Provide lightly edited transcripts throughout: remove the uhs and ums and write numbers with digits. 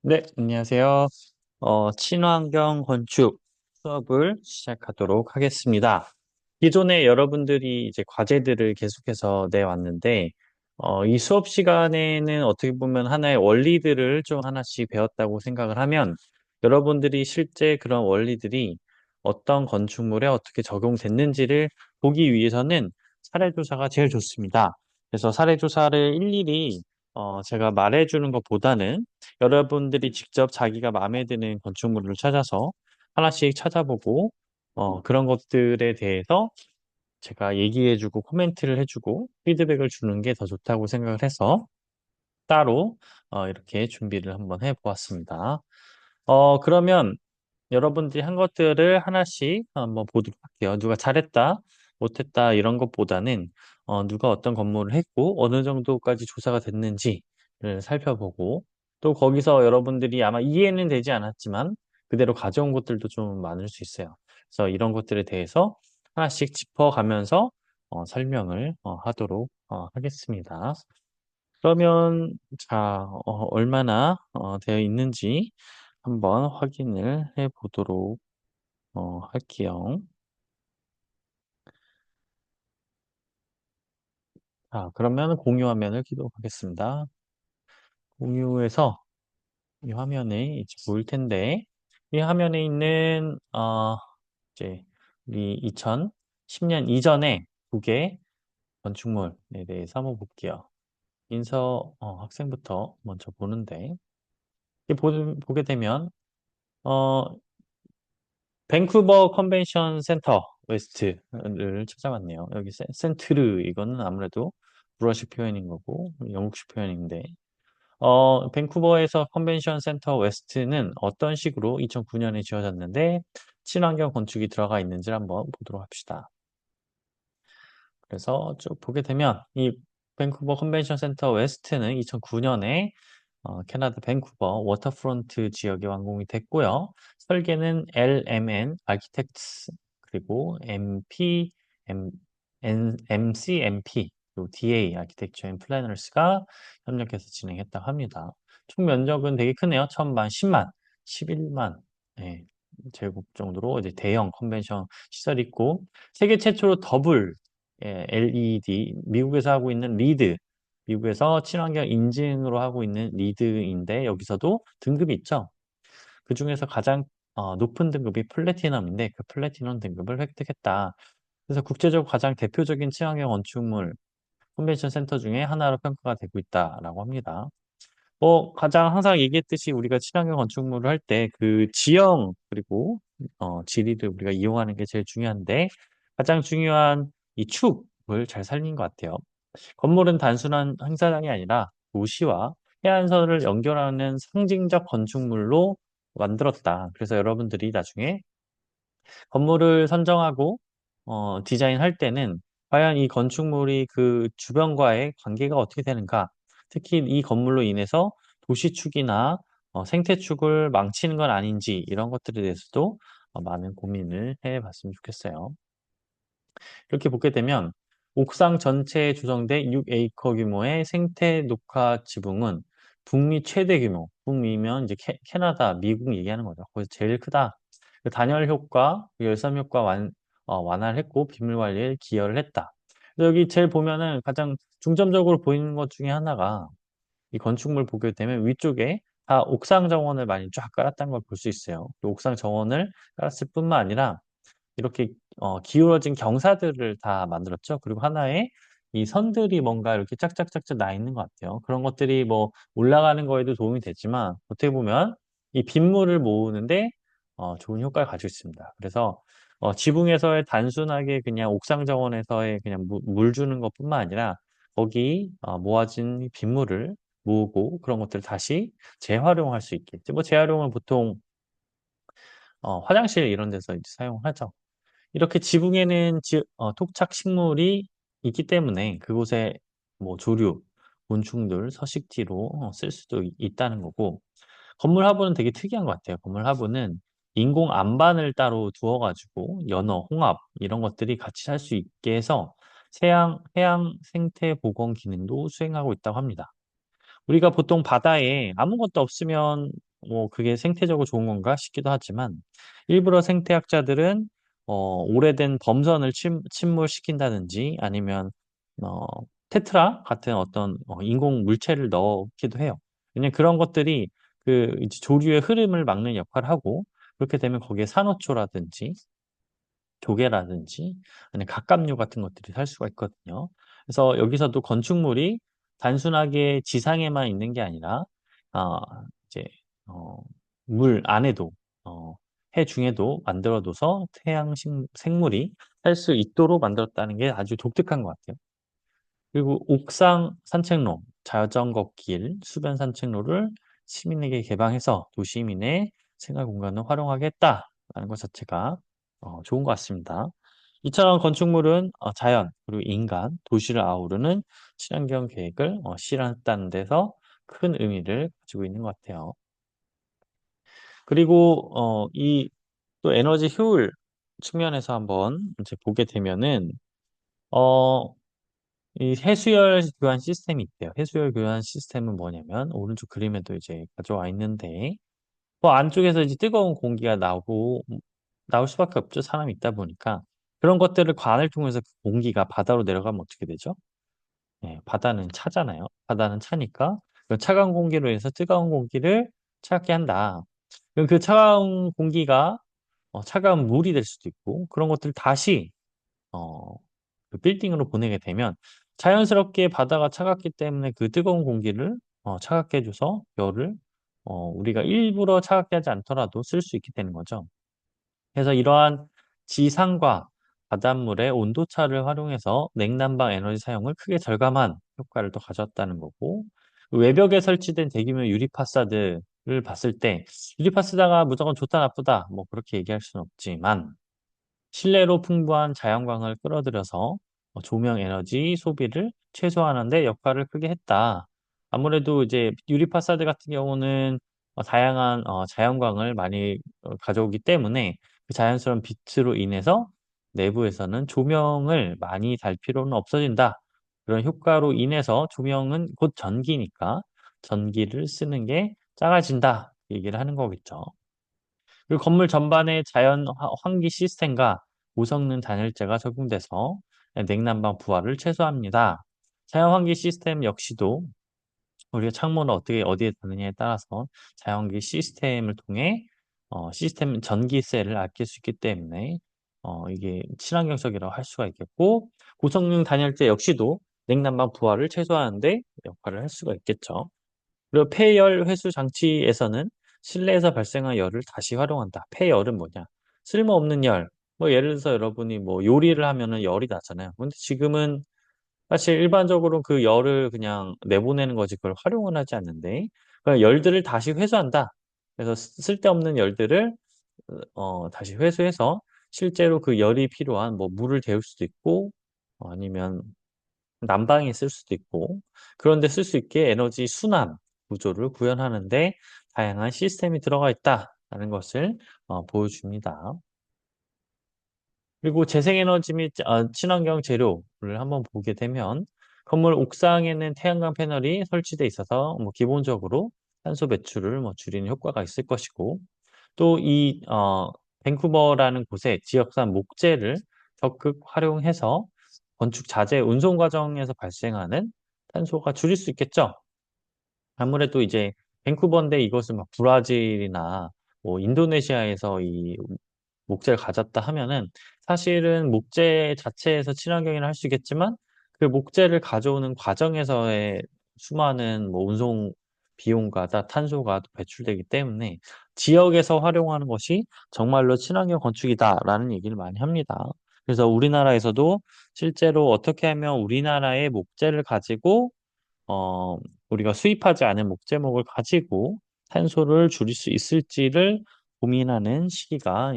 네, 안녕하세요. 친환경 건축 수업을 시작하도록 하겠습니다. 기존에 여러분들이 이제 과제들을 계속해서 내왔는데, 이 수업 시간에는 어떻게 보면 하나의 원리들을 좀 하나씩 배웠다고 생각을 하면, 여러분들이 실제 그런 원리들이 어떤 건축물에 어떻게 적용됐는지를 보기 위해서는 사례조사가 제일 좋습니다. 그래서 사례조사를 일일이 제가 말해주는 것보다는 여러분들이 직접 자기가 마음에 드는 건축물을 찾아서 하나씩 찾아보고 그런 것들에 대해서 제가 얘기해 주고 코멘트를 해 주고 피드백을 주는 게 더 좋다고 생각을 해서 따로 이렇게 준비를 한번 해 보았습니다. 그러면 여러분들이 한 것들을 하나씩 한번 보도록 할게요. 누가 잘했다, 못했다 이런 것보다는 누가 어떤 건물을 했고 어느 정도까지 조사가 됐는지를 살펴보고 또 거기서 여러분들이 아마 이해는 되지 않았지만 그대로 가져온 것들도 좀 많을 수 있어요. 그래서 이런 것들에 대해서 하나씩 짚어가면서 설명을 하도록 하겠습니다. 그러면 자, 얼마나 되어 있는지 한번 확인을 해 보도록 할게요. 자, 그러면 공유 화면을 기록하겠습니다. 공유해서 이 화면에 이제 보일 텐데, 이 화면에 있는, 이제, 우리 2010년 이전에 두 개 건축물에 대해서 한번 볼게요. 인서 학생부터 먼저 보는데, 보게 되면, 어, 밴쿠버 컨벤션 센터 웨스트를 찾아봤네요. 여기 센트르 이거는 아무래도 불어식 표현인 거고 영국식 표현인데 밴쿠버에서 컨벤션 센터 웨스트는 어떤 식으로 2009년에 지어졌는데 친환경 건축이 들어가 있는지를 한번 보도록 합시다. 그래서 쭉 보게 되면 이 밴쿠버 컨벤션 센터 웨스트는 2009년에 캐나다 밴쿠버 워터프론트 지역에 완공이 됐고요. 설계는 LMN 아키텍트스 그리고 MCMP 그리고 DA 아키텍처 앤 플래너스가 협력해서 진행했다고 합니다. 총 면적은 되게 크네요. 1000만, 10만, 11만 예, 제곱 정도로 이제 대형 컨벤션 시설이 있고 세계 최초로 더블 LED 미국에서 하고 있는 리드 미국에서 친환경 인증으로 하고 있는 리드인데 여기서도 등급이 있죠. 그중에서 가장 높은 등급이 플래티넘인데 그 플래티넘 등급을 획득했다. 그래서 국제적으로 가장 대표적인 친환경 건축물 컨벤션 센터 중에 하나로 평가가 되고 있다라고 합니다. 가장 항상 얘기했듯이 우리가 친환경 건축물을 할 때 그 지형 그리고 지리를 우리가 이용하는 게 제일 중요한데 가장 중요한 이 축을 잘 살린 것 같아요. 건물은 단순한 행사장이 아니라 도시와 해안선을 연결하는 상징적 건축물로 만들었다. 그래서 여러분들이 나중에 건물을 선정하고 디자인할 때는 과연 이 건축물이 그 주변과의 관계가 어떻게 되는가? 특히 이 건물로 인해서 도시축이나 생태축을 망치는 건 아닌지 이런 것들에 대해서도 많은 고민을 해봤으면 좋겠어요. 이렇게 보게 되면 옥상 전체에 조성된 6에이커 규모의 생태 녹화 지붕은 북미 최대 규모, 북미면 이제 캐나다, 미국 얘기하는 거죠. 거기서 제일 크다. 그 단열 효과, 그 열섬 효과 완화를 했고 비물 관리에 기여를 했다. 그래서 여기 제일 보면은 가장 중점적으로 보이는 것 중에 하나가 이 건축물 보게 되면 위쪽에 다 옥상 정원을 많이 쫙 깔았다는 걸 볼 수 있어요. 그 옥상 정원을 깔았을 뿐만 아니라 이렇게 기울어진 경사들을 다 만들었죠. 그리고 하나의 이 선들이 뭔가 이렇게 짝짝짝짝 나 있는 것 같아요. 그런 것들이 뭐 올라가는 거에도 도움이 되지만 어떻게 보면 이 빗물을 모으는데 좋은 효과를 가지고 있습니다. 그래서 지붕에서의 단순하게 그냥 옥상 정원에서의 그냥 물 주는 것뿐만 아니라 거기 모아진 빗물을 모으고 그런 것들을 다시 재활용할 수 있게. 뭐 재활용을 보통 화장실 이런 데서 이제 사용하죠. 이렇게 지붕에는 토착 식물이 있기 때문에 그곳에 뭐 조류, 곤충들, 서식지로 쓸 수도 있다는 거고 건물 하부는 되게 특이한 것 같아요. 건물 하부는 인공 안반을 따로 두어가지고 연어, 홍합 이런 것들이 같이 살 수 있게 해서 해양 생태 보건 기능도 수행하고 있다고 합니다. 우리가 보통 바다에 아무것도 없으면 뭐 그게 생태적으로 좋은 건가 싶기도 하지만 일부러 생태학자들은 오래된 범선을 침몰시킨다든지 아니면 어 테트라 같은 어떤 인공 물체를 넣기도 해요. 왜냐면 그런 것들이 그 이제 조류의 흐름을 막는 역할을 하고 그렇게 되면 거기에 산호초라든지 조개라든지 아니면 갑각류 같은 것들이 살 수가 있거든요. 그래서 여기서도 건축물이 단순하게 지상에만 있는 게 아니라 아 이제 어 물 안에도 어 해 중에도 만들어 둬서 해양 생물이 살 수 있도록 만들었다는 게 아주 독특한 것 같아요. 그리고 옥상 산책로, 자전거 길, 수변 산책로를 시민에게 개방해서 도시민의 생활 공간을 활용하게 했다라는 것 자체가 좋은 것 같습니다. 이처럼 건축물은 자연 그리고 인간, 도시를 아우르는 친환경 계획을 실현했다는 데서 큰 의미를 가지고 있는 것 같아요. 그리고 이 또 에너지 효율 측면에서 한번 이제 보게 되면은 어 이 해수열 교환 시스템이 있대요. 해수열 교환 시스템은 뭐냐면 오른쪽 그림에도 이제 가져와 있는데 그 안쪽에서 이제 뜨거운 공기가 나오고 나올 수밖에 없죠. 사람이 있다 보니까. 그런 것들을 관을 통해서 그 공기가 바다로 내려가면 어떻게 되죠? 예, 바다는 차잖아요. 바다는 차니까 그 차가운 공기로 해서 뜨거운 공기를 차갑게 한다. 그럼 그 차가운 공기가 차가운 물이 될 수도 있고 그런 것들을 다시 어 그 빌딩으로 보내게 되면 자연스럽게 바다가 차갑기 때문에 그 뜨거운 공기를 차갑게 해 줘서 열을 우리가 일부러 차갑게 하지 않더라도 쓸 수 있게 되는 거죠. 그래서 이러한 지상과 바닷물의 온도차를 활용해서 냉난방 에너지 사용을 크게 절감한 효과를 또 가져왔다는 거고 외벽에 설치된 대규모 유리 파사드를 봤을 때 유리 파사드가 무조건 좋다 나쁘다 뭐 그렇게 얘기할 수는 없지만 실내로 풍부한 자연광을 끌어들여서 조명 에너지 소비를 최소화하는 데 역할을 크게 했다. 아무래도 이제 유리 파사드 같은 경우는 다양한 자연광을 많이 가져오기 때문에 그 자연스러운 빛으로 인해서 내부에서는 조명을 많이 달 필요는 없어진다. 그런 효과로 인해서 조명은 곧 전기니까 전기를 쓰는 게 작아진다. 얘기를 하는 거겠죠. 그리고 건물 전반에 자연 환기 시스템과 고성능 단열재가 적용돼서 냉난방 부하를 최소화합니다. 자연 환기 시스템 역시도 우리가 창문을 어떻게 어디에 두느냐에 따라서 자연환기 시스템을 통해 시스템 전기세를 아낄 수 있기 때문에 이게 친환경적이라고 할 수가 있겠고 고성능 단열재 역시도 냉난방 부하를 최소화하는 데 역할을 할 수가 있겠죠. 그리고 폐열 회수 장치에서는 실내에서 발생한 열을 다시 활용한다. 폐열은 뭐냐? 쓸모없는 열. 뭐 예를 들어서 여러분이 뭐 요리를 하면은 열이 나잖아요. 근데 지금은 사실 일반적으로 그 열을 그냥 내보내는 거지 그걸 활용을 하지 않는데 그 열들을 다시 회수한다. 그래서 쓸데없는 열들을 다시 회수해서 실제로 그 열이 필요한 뭐 물을 데울 수도 있고 아니면 난방에 쓸 수도 있고 그런 데 쓸 수 있게 에너지 순환 구조를 구현하는 데 다양한 시스템이 들어가 있다라는 것을 보여줍니다. 그리고 재생에너지 및 친환경 재료를 한번 보게 되면 건물 옥상에는 태양광 패널이 설치돼 있어서 뭐 기본적으로 탄소 배출을 뭐 줄이는 효과가 있을 것이고 또 이 밴쿠버라는 곳에 지역산 목재를 적극 활용해서 건축 자재 운송 과정에서 발생하는 탄소가 줄일 수 있겠죠. 아무래도 이제 밴쿠버인데 이것을 막 브라질이나 뭐 인도네시아에서 이 목재를 가졌다 하면은 사실은 목재 자체에서 친환경이라 할 수 있겠지만 그 목재를 가져오는 과정에서의 수많은 뭐 운송 비용과 다 탄소가 또 배출되기 때문에 지역에서 활용하는 것이 정말로 친환경 건축이다라는 얘기를 많이 합니다. 그래서 우리나라에서도 실제로 어떻게 하면 우리나라의 목재를 가지고 어 우리가 수입하지 않은 목재목을 가지고 탄소를 줄일 수 있을지를 고민하는 시기가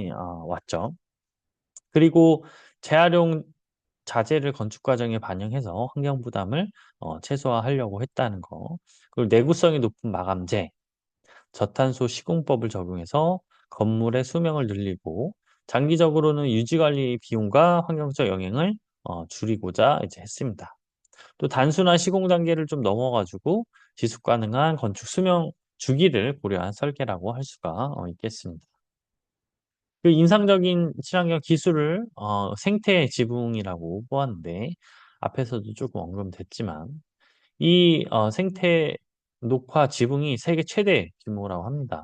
왔죠. 그리고 재활용 자재를 건축 과정에 반영해서 환경 부담을 최소화하려고 했다는 거. 그리고 내구성이 높은 마감재, 저탄소 시공법을 적용해서 건물의 수명을 늘리고 장기적으로는 유지 관리 비용과 환경적 영향을 줄이고자 이제 했습니다. 또 단순한 시공 단계를 좀 넘어 가지고 지속 가능한 건축 수명 주기를 고려한 설계라고 할 수가 있겠습니다. 그 인상적인 친환경 기술을 생태 지붕이라고 보았는데 앞에서도 조금 언급됐지만 이 생태 녹화 지붕이 세계 최대 규모라고 합니다.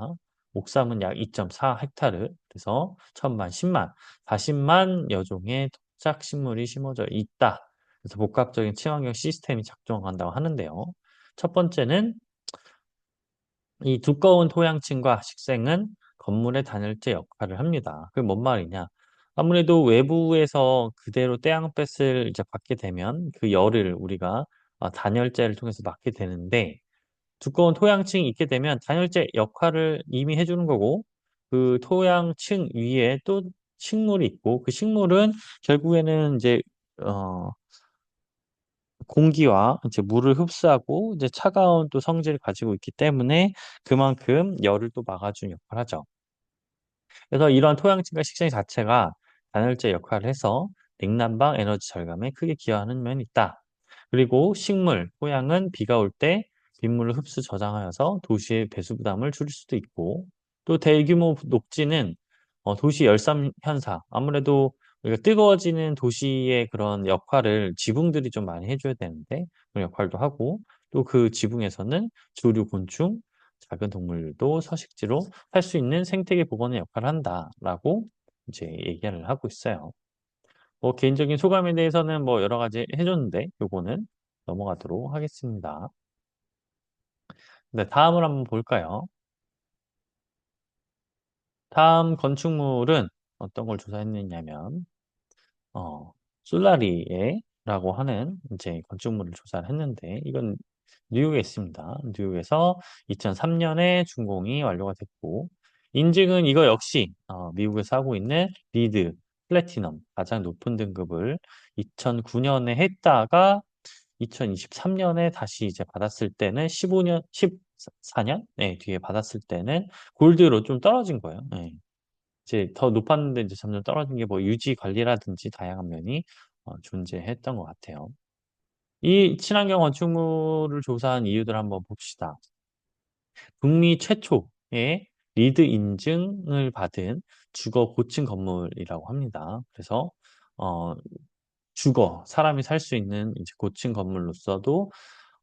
옥상은 약 2.4 헥타르, 그래서 1000만, 10만, 40만 여종의 토착 식물이 심어져 있다. 그래서 복합적인 친환경 시스템이 작동한다고 하는데요. 첫 번째는 이 두꺼운 토양층과 식생은 건물의 단열재 역할을 합니다. 그게 뭔 말이냐? 아무래도 외부에서 그대로 태양빛을 이제 받게 되면 그 열을 우리가 단열재를 통해서 막게 되는데 두꺼운 토양층이 있게 되면 단열재 역할을 이미 해 주는 거고 그 토양층 위에 또 식물이 있고 그 식물은 결국에는 이제 어 공기와 이제 물을 흡수하고 이제 차가운 또 성질을 가지고 있기 때문에 그만큼 열을 또 막아주는 역할을 하죠. 그래서 이러한 토양층과 식생 자체가 단열재 역할을 해서 냉난방 에너지 절감에 크게 기여하는 면이 있다. 그리고 식물, 토양은 비가 올 때 빗물을 흡수 저장하여서 도시의 배수 부담을 줄일 수도 있고 또 대규모 녹지는 도시 열섬 현상, 아무래도 우리가 뜨거워지는 도시의 그런 역할을 지붕들이 좀 많이 해줘야 되는데 그런 역할도 하고 또 그 지붕에서는 조류, 곤충, 작은 동물도 서식지로 할 수 있는 생태계 복원의 역할을 한다라고 이제 얘기를 하고 있어요. 뭐 개인적인 소감에 대해서는 뭐 여러 가지 해 줬는데 요거는 넘어가도록 하겠습니다. 네, 다음을 한번 볼까요? 다음 건축물은 어떤 걸 조사했느냐면 솔라리에라고 하는 이제 건축물을 조사를 했는데 이건 뉴욕에 있습니다. 뉴욕에서 2003년에 준공이 완료가 됐고 인증은 이거 역시 미국에서 하고 있는 리드 플래티넘 가장 높은 등급을 2009년에 했다가 2023년에 다시 이제 받았을 때는 15년, 14년 네, 뒤에 받았을 때는 골드로 좀 떨어진 거예요. 네. 이제 더 높았는데 이제 점점 떨어진 게 뭐 유지 관리라든지 다양한 면이 존재했던 것 같아요. 이 친환경 건축물을 조사한 이유들 한번 봅시다. 북미 최초의 리드 인증을 받은 주거 고층 건물이라고 합니다. 그래서 어 사람이 살 수 있는 이제 고층 건물로서도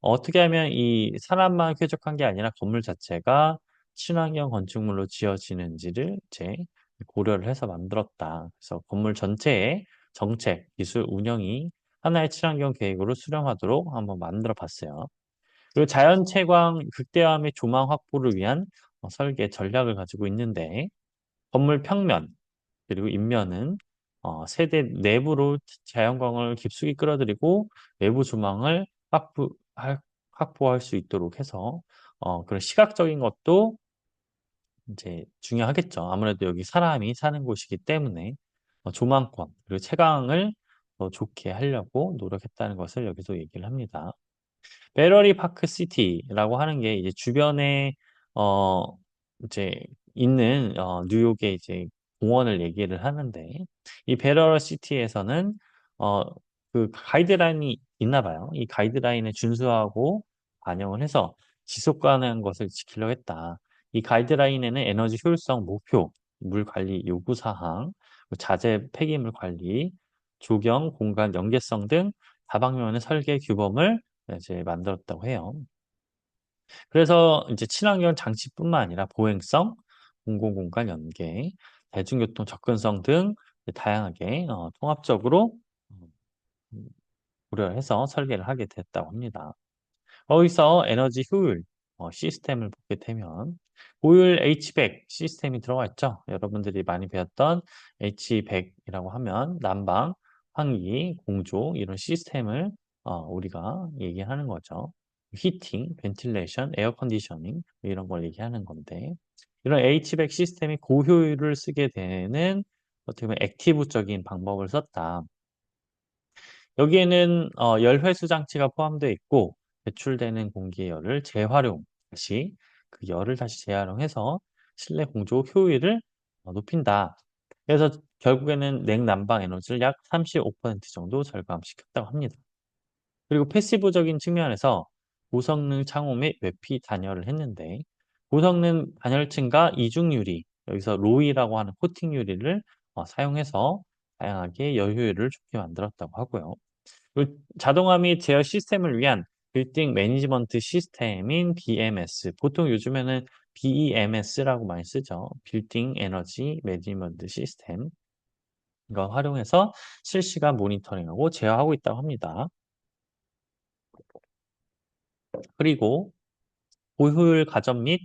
어떻게 하면 이 사람만 쾌적한 게 아니라 건물 자체가 친환경 건축물로 지어지는지를 이제 고려를 해서 만들었다. 그래서 건물 전체의 정책, 기술, 운영이 하나의 친환경 계획으로 수렴하도록 한번 만들어 봤어요. 그리고 자연 채광 극대화 및 조망 확보를 위한 설계 전략을 가지고 있는데 건물 평면 그리고 입면은 세대 내부로 자연광을 깊숙이 끌어들이고 외부 조망을 확보할 수 있도록 해서 그런 시각적인 것도 이제 중요하겠죠. 아무래도 여기 사람이 사는 곳이기 때문에 조망권 그리고 채광을 더 좋게 하려고 노력했다는 것을 여기서 얘기를 합니다. 배러리 파크 시티라고 하는 게 이제 주변에 어 이제 있는 뉴욕의 이제 공원을 얘기를 하는데 이 배러리 시티에서는 어 그 가이드라인이 있나 봐요. 이 가이드라인에 준수하고 반영을 해서 지속 가능한 것을 지키려고 했다. 이 가이드라인에는 에너지 효율성 목표, 물 관리 요구 사항, 자재 폐기물 관리, 조경, 공간 연계성 등 다방면의 설계 규범을 이제 만들었다고 해요. 그래서 이제 친환경 장치뿐만 아니라 보행성, 공공공간 연계, 대중교통 접근성 등 다양하게 통합적으로 음 고려를 해서 설계를 하게 됐다고 합니다. 거기서 에너지 효율 시스템을 보게 되면 고율 H100 시스템이 들어가 있죠. 여러분들이 많이 배웠던 H100이라고 하면 난방, 환기, 공조 이런 시스템을 우리가 얘기하는 거죠. 히팅, 벤틸레이션, 에어 컨디셔닝 이런 걸 얘기하는 건데 이런 H100 시스템이 고효율을 쓰게 되는 어떻게 보면 액티브적인 방법을 썼다. 여기에는 열회수 장치가 포함되어 있고 배출되는 공기의 열을 재활용 다시 그 열을 다시 재활용해서 실내 공조 효율을 높인다. 그래서 결국에는 냉난방 에너지를 약 35% 정도 절감시켰다고 합니다. 그리고 패시브적인 측면에서 고성능 창호 및 외피 단열을 했는데 고성능 단열층과 이중 유리, 여기서 로이라고 하는 코팅 유리를 사용해서 다양하게 여효율을 좋게 만들었다고 하고요. 그리고 자동화 및 제어 시스템을 위한 빌딩 매니지먼트 시스템인 BMS, 보통 요즘에는 BEMS라고 많이 쓰죠. 빌딩 에너지 매니지먼트 시스템. 이거 활용해서 실시간 모니터링하고 제어하고 있다고 합니다. 그리고 고효율 가전 및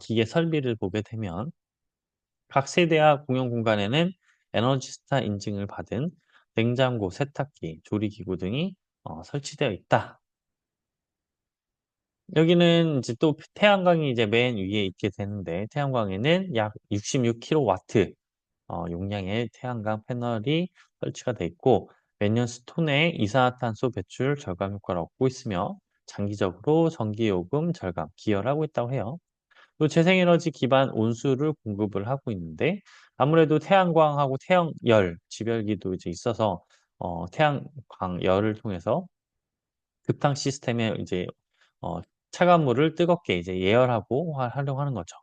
기계 설비를 보게 되면 각 세대와 공용 공간에는 에너지스타 인증을 받은 냉장고, 세탁기, 조리기구 등이 설치되어 있다. 여기는 이제 또 태양광이 이제 맨 위에 있게 되는데 태양광에는 약 66kW 용량의 태양광 패널이 설치가 돼 있고 매년 수톤의 이산화탄소 배출 절감 효과를 얻고 있으며 장기적으로 전기요금 절감 기여를 하고 있다고 해요. 또 재생에너지 기반 온수를 공급을 하고 있는데 아무래도 태양광하고 태양열 지별기도 이제 있어서 태양광열을 통해서 급탕 시스템에 이제 어 차가운 물을 뜨겁게 이제 예열하고 활용하는 거죠.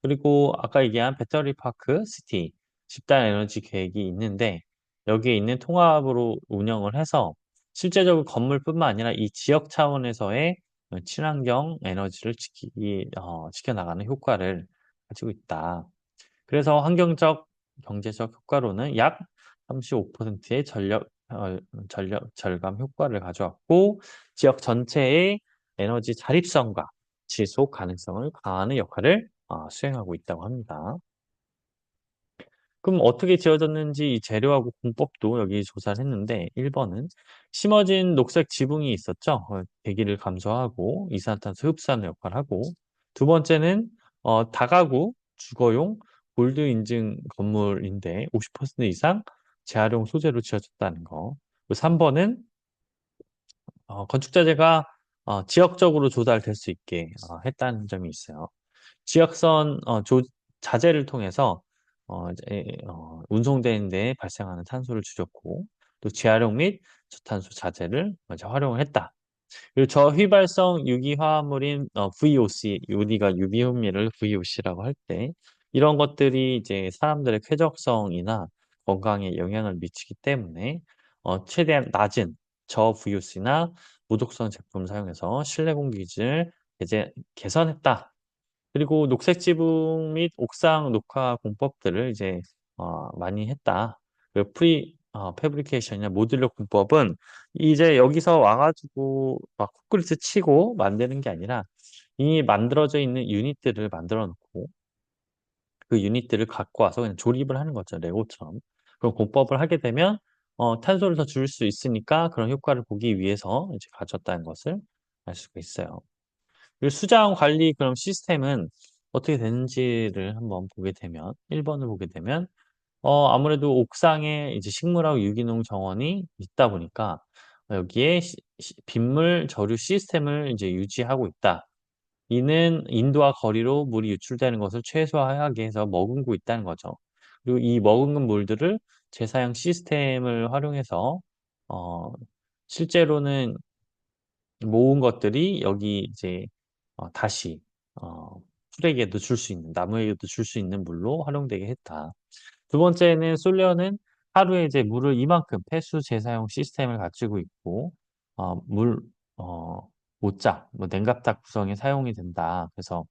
그리고 아까 얘기한 배터리 파크 시티 집단 에너지 계획이 있는데 여기에 있는 통합으로 운영을 해서 실제적으로 건물뿐만 아니라 이 지역 차원에서의 친환경 에너지를 지켜나가는 효과를 가지고 있다. 그래서 환경적, 경제적 효과로는 약 35%의 전력 절감 효과를 가져왔고 지역 전체의 에너지 자립성과 지속 가능성을 강화하는 역할을 수행하고 있다고 합니다. 그럼 어떻게 지어졌는지 이 재료하고 공법도 여기 조사를 했는데 1 번은 심어진 녹색 지붕이 있었죠. 대기를 감소하고 이산화탄소 흡수하는 역할을 하고 두 번째는 다가구 주거용 골드 인증 건물인데 50% 이상 재활용 소재로 지어졌다는 거. 3 번은 건축 자재가 지역적으로 조달될 수 있게 했다는 점이 있어요. 지역선 자재를 통해서 이제 운송되는 데 발생하는 탄소를 줄였고 또 재활용 및 저탄소 자재를 먼저 활용을 했다. 그리고 저휘발성 유기화합물인 VOC, 우리가 유기훈미를 VOC라고 할 때 이런 것들이 이제 사람들의 쾌적성이나 건강에 영향을 미치기 때문에 최대한 낮은 저VOC나 무독성 제품 사용해서 실내 공기 질을 개선했다. 그리고 녹색 지붕 및 옥상 녹화 공법들을 이제 많이 했다. 그 패브리케이션이나 모듈러 공법은 이제 여기서 와 가지고 막 콘크리트 치고 만드는 게 아니라 이미 만들어져 있는 유닛들을 만들어 놓고 그 유닛들을 갖고 와서 그냥 조립을 하는 거죠, 레고처럼. 그런 공법을 하게 되면 탄소를 더 줄일 수 있으니까 그런 효과를 보기 위해서 이제 가졌다는 것을 알 수가 있어요. 그 수장 관리 그럼 시스템은 어떻게 되는지를 한번 보게 되면 1 번을 보게 되면 아무래도 옥상에 이제 식물하고 유기농 정원이 있다 보니까 여기에 빗물 저류 시스템을 이제 유지하고 있다. 이는 인도와 거리로 물이 유출되는 것을 최소화하게 해서 머금고 있다는 거죠. 그리고 이 머금은 물들을 재사용 시스템을 활용해서 어 실제로는 모은 것들이 여기 이제 다시 어 풀에게도 줄 수 있는 나무에게도 줄 수 있는 물로 활용되게 했다. 두 번째는 솔레어는 하루에 이제 물을 이만큼 폐수 재사용 시스템을 갖추고 있고 물 못자 뭐 냉각탑 구성에 사용이 된다. 그래서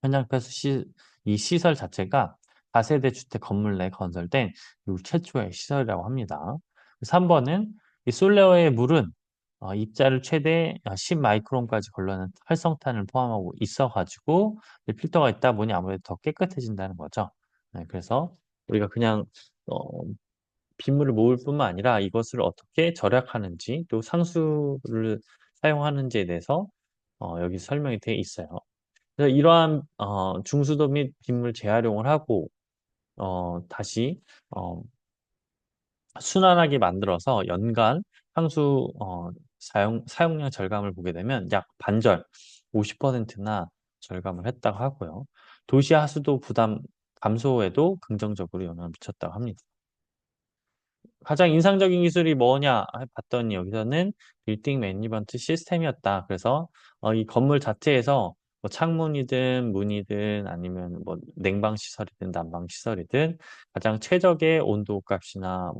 현장 폐수 이 시설 자체가 다세대 주택 건물 내 건설된 미국 최초의 시설이라고 합니다. 3 번은 이 솔레어의 물은 입자를 최대 10 마이크론까지 걸러낸 활성탄을 포함하고 있어 가지고 이 필터가 있다 보니 아무래도 더 깨끗해진다는 거죠. 네, 그래서 우리가 그냥 어 빗물을 모을 뿐만 아니라 이것을 어떻게 절약하는지 또 상수를 사용하는지에 대해서 여기 설명이 되어 있어요. 그래서 이러한 중수도 및 빗물 재활용을 하고 다시 어 순환하게 만들어서 연간 향수 사용량 절감을 보게 되면 약 반절 50%나 절감을 했다고 하고요. 도시 하수도 부담 감소에도 긍정적으로 영향을 미쳤다고 합니다. 가장 인상적인 기술이 뭐냐 봤더니 여기서는 빌딩 매니지먼트 시스템이었다. 그래서 이 건물 자체에서 뭐 창문이든 문이든 아니면 뭐 냉방 시설이든 난방 시설이든 가장 최적의 온도 값이나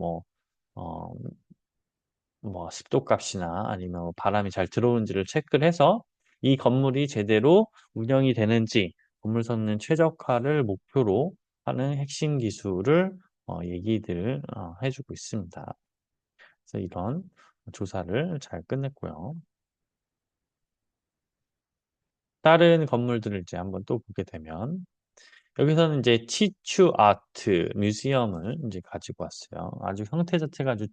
어 습도 값이나 아니면 뭐 바람이 잘 들어오는지를 체크를 해서 이 건물이 제대로 운영이 되는지 건물 선는 최적화를 목표로 하는 핵심 기술을 얘기들 해 주고 있습니다. 그래서 이런 조사를 잘 끝냈고요. 다른 건물들을 이제 한번 또 보게 되면 여기서는 이제 치추 아트 뮤지엄을 인제 가지고 왔어요. 아주 형태 자체가 아주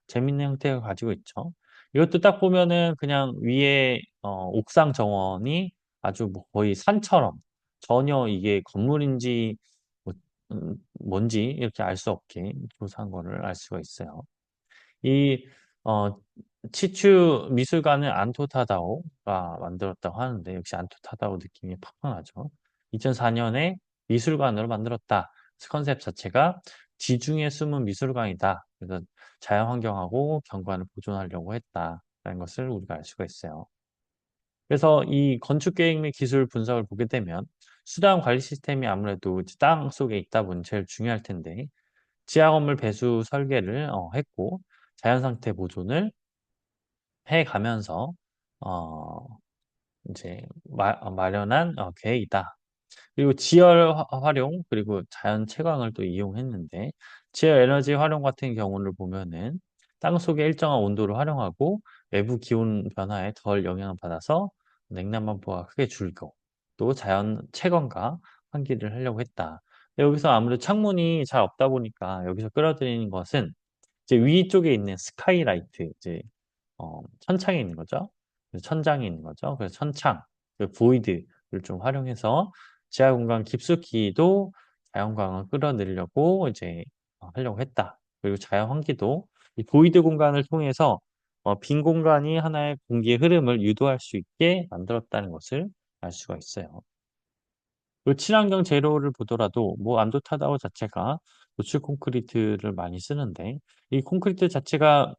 재밌는 형태를 가지고 있죠. 이것도 딱 보면은 그냥 위에 옥상 정원이 아주 뭐 거의 산처럼 전혀 이게 건물인지 뭐 뭔지 이렇게 알 수 없게 조사한 거를 알 수가 있어요. 이 어 치추 미술관은 안토 타다오가 만들었다고 하는데 역시 안토 타다오 느낌이 팍팍 나죠. 2004 년에 미술관으로 만들었다. 컨셉 자체가 "지중해 숨은 미술관이다." 그래서 자연환경하고 경관을 보존하려고 했다라는 것을 우리가 알 수가 있어요. 그래서 이 건축 계획 및 기술 분석을 보게 되면 수단 관리 시스템이 아무래도 이제 땅속에 있다 보니 제일 중요할 텐데 지하 건물 배수 설계를 했고 자연 상태 보존을 해 가면서 어 인제 마련한 계획이다. 그리고 지열 활용 그리고 자연 채광을 또 이용했는데 지열 에너지 활용 같은 경우를 보면은 땅속의 일정한 온도를 활용하고 외부 기온 변화에 덜 영향을 받아서 냉난 반포가 크게 줄고 또 자연 채광과 환기를 하려고 했다. 여기서 아무래도 창문이 잘 없다 보니까 여기서 끌어들이는 것은 이제 위쪽에 있는 스카이라이트 이제 천창에 있는 거죠. 그래서 천장에 있는 거죠. 그래서 천창, 그 보이드를 좀 활용해서 지하 공간 깊숙이도 자연광을 끌어들이려고 이제 하려고 했다. 그리고 자연 환기도 이 보이드 공간을 통해서 빈 공간이 하나의 공기의 흐름을 유도할 수 있게 만들었다는 것을 알 수가 있어요. 그 친환경 재료를 보더라도 뭐 안도타다오 자체가 노출 콘크리트를 많이 쓰는데 이 콘크리트 자체가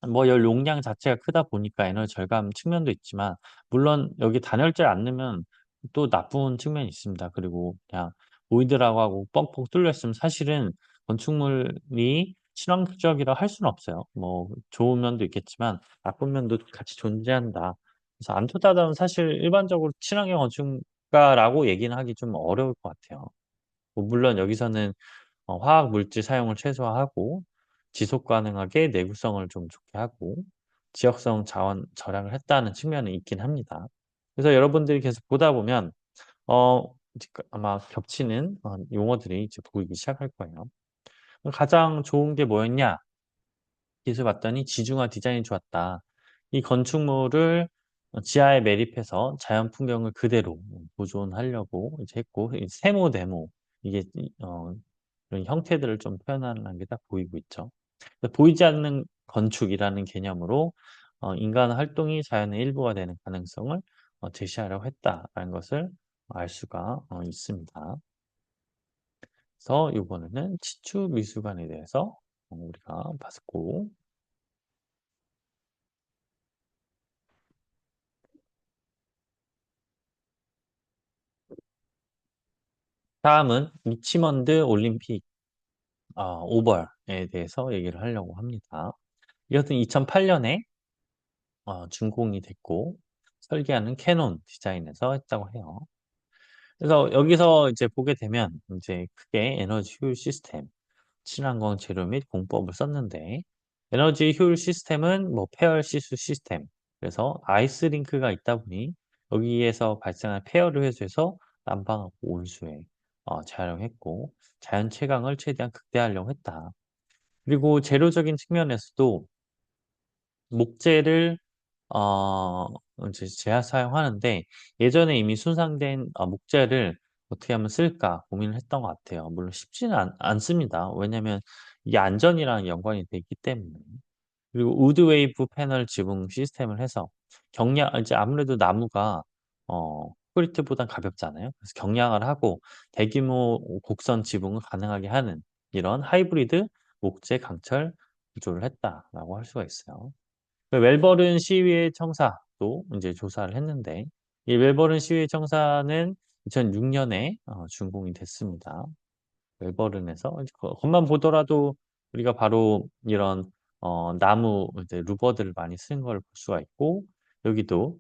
뭐 열 용량 자체가 크다 보니까 에너지 절감 측면도 있지만 물론 여기 단열재를 안 넣으면 또 나쁜 측면이 있습니다. 그리고 그냥 보이드라고 하고 뻥뻥 뚫려 있으면 사실은 건축물이 친환경적이라고 할 수는 없어요. 뭐 좋은 면도 있겠지만 나쁜 면도 같이 존재한다. 그래서 안토타다는 사실 일반적으로 친환경 건축가라고 얘기는 하기 좀 어려울 것 같아요. 뭐 물론 여기서는 화학 물질 사용을 최소화하고 지속 가능하게 내구성을 좀 좋게 하고 지역성 자원 절약을 했다는 측면이 있긴 합니다. 그래서 여러분들이 계속 보다 보면 이제 아마 겹치는 용어들이 이제 보이기 시작할 거예요. 가장 좋은 게 뭐였냐? 기술 봤더니 지중화 디자인이 좋았다. 이 건축물을 지하에 매립해서 자연 풍경을 그대로 보존하려고 이제 했고 이 세모 데모 이게 이런 형태들을 좀 표현하는 게 딱 보이고 있죠. 보이지 않는 건축이라는 개념으로 인간 활동이 자연의 일부가 되는 가능성을 제시하려고 했다라는 것을 알 수가 있습니다. 그래서 이번에는 치추 미술관에 대해서 우리가 봤고 다음은 리치먼드 올림픽 오벌에 대해서 얘기를 하려고 합니다. 이것은 2008 년에 준공이 됐고 설계하는 캐논 디자인에서 했다고 해요. 그래서 여기서 이제 보게 되면 이제 크게 에너지 효율 시스템, 친환경 재료 및 공법을 썼는데 에너지 효율 시스템은 뭐 폐열 시수 시스템 그래서 아이스 링크가 있다 보니 여기에서 발생한 폐열을 회수해서 난방하고 온수에 재활용했고 자연 채광을 최대한 극대화하려고 했다. 그리고 재료적인 측면에서도 목재를 어 이제 재사용하는데 예전에 이미 손상된 목재를 '어떻게 하면 쓸까?' 고민을 했던 것 같아요. 물론 쉽지는 않습니다. 왜냐하면 이게 안전이랑 연관이 돼 있기 때문에. 그리고 우드 웨이브 패널 지붕 시스템을 해서 경량 이제 아무래도 나무가 콘크리트보단 가볍잖아요. 그래서 경량을 하고 대규모 곡선 지붕을 가능하게 하는 이런 하이브리드 목재 강철 구조를 했다라고 할 수가 있어요. 그 멜버른 시의회 청사도 인제 조사를 했는데 이 멜버른 시위 청사는 2006년에 준공이 됐습니다. 멜버른에서 이제 것만 보더라도 우리가 바로 이런 나무 이제 루버들을 많이 쓴 걸 볼 수가 있고, 여기도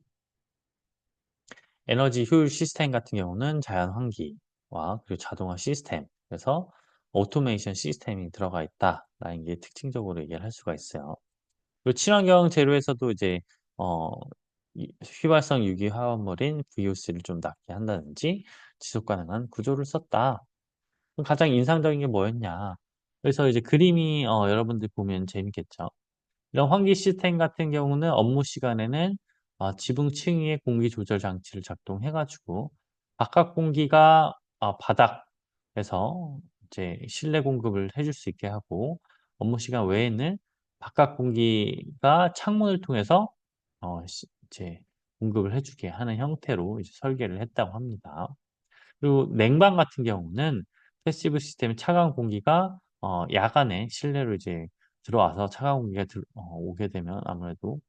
에너지 효율 시스템 같은 경우는 자연 환기와 그리고 자동화 시스템, 그래서 오토메이션 시스템이 들어가 있다라는 게 특징적으로 얘기를 할 수가 있어요. 그리고 친환경 재료에서도 이제 어 휘발성 유기 화합물인 VOC를 좀 낮게 한다든지 지속 가능한 구조를 썼다. 그럼 가장 인상적인 게 뭐였냐? 그래서 이제 그림이 여러분들 보면 재밌겠죠. 이런 환기 시스템 같은 경우는 업무 시간에는 지붕 층위의 공기 조절 장치를 작동해 가지고 바깥 공기가 바닥에서 이제 실내 공급을 해줄 수 있게 하고, 업무 시간 외에는 바깥 공기가 창문을 통해서 이제 공급을 해 주게 하는 형태로 이제 설계를 했다고 합니다. 그리고 냉방 같은 경우는 패시브 시스템 차가운 공기가 야간에 실내로 이제 들어와서 차가운 공기가 오게 되면 아무래도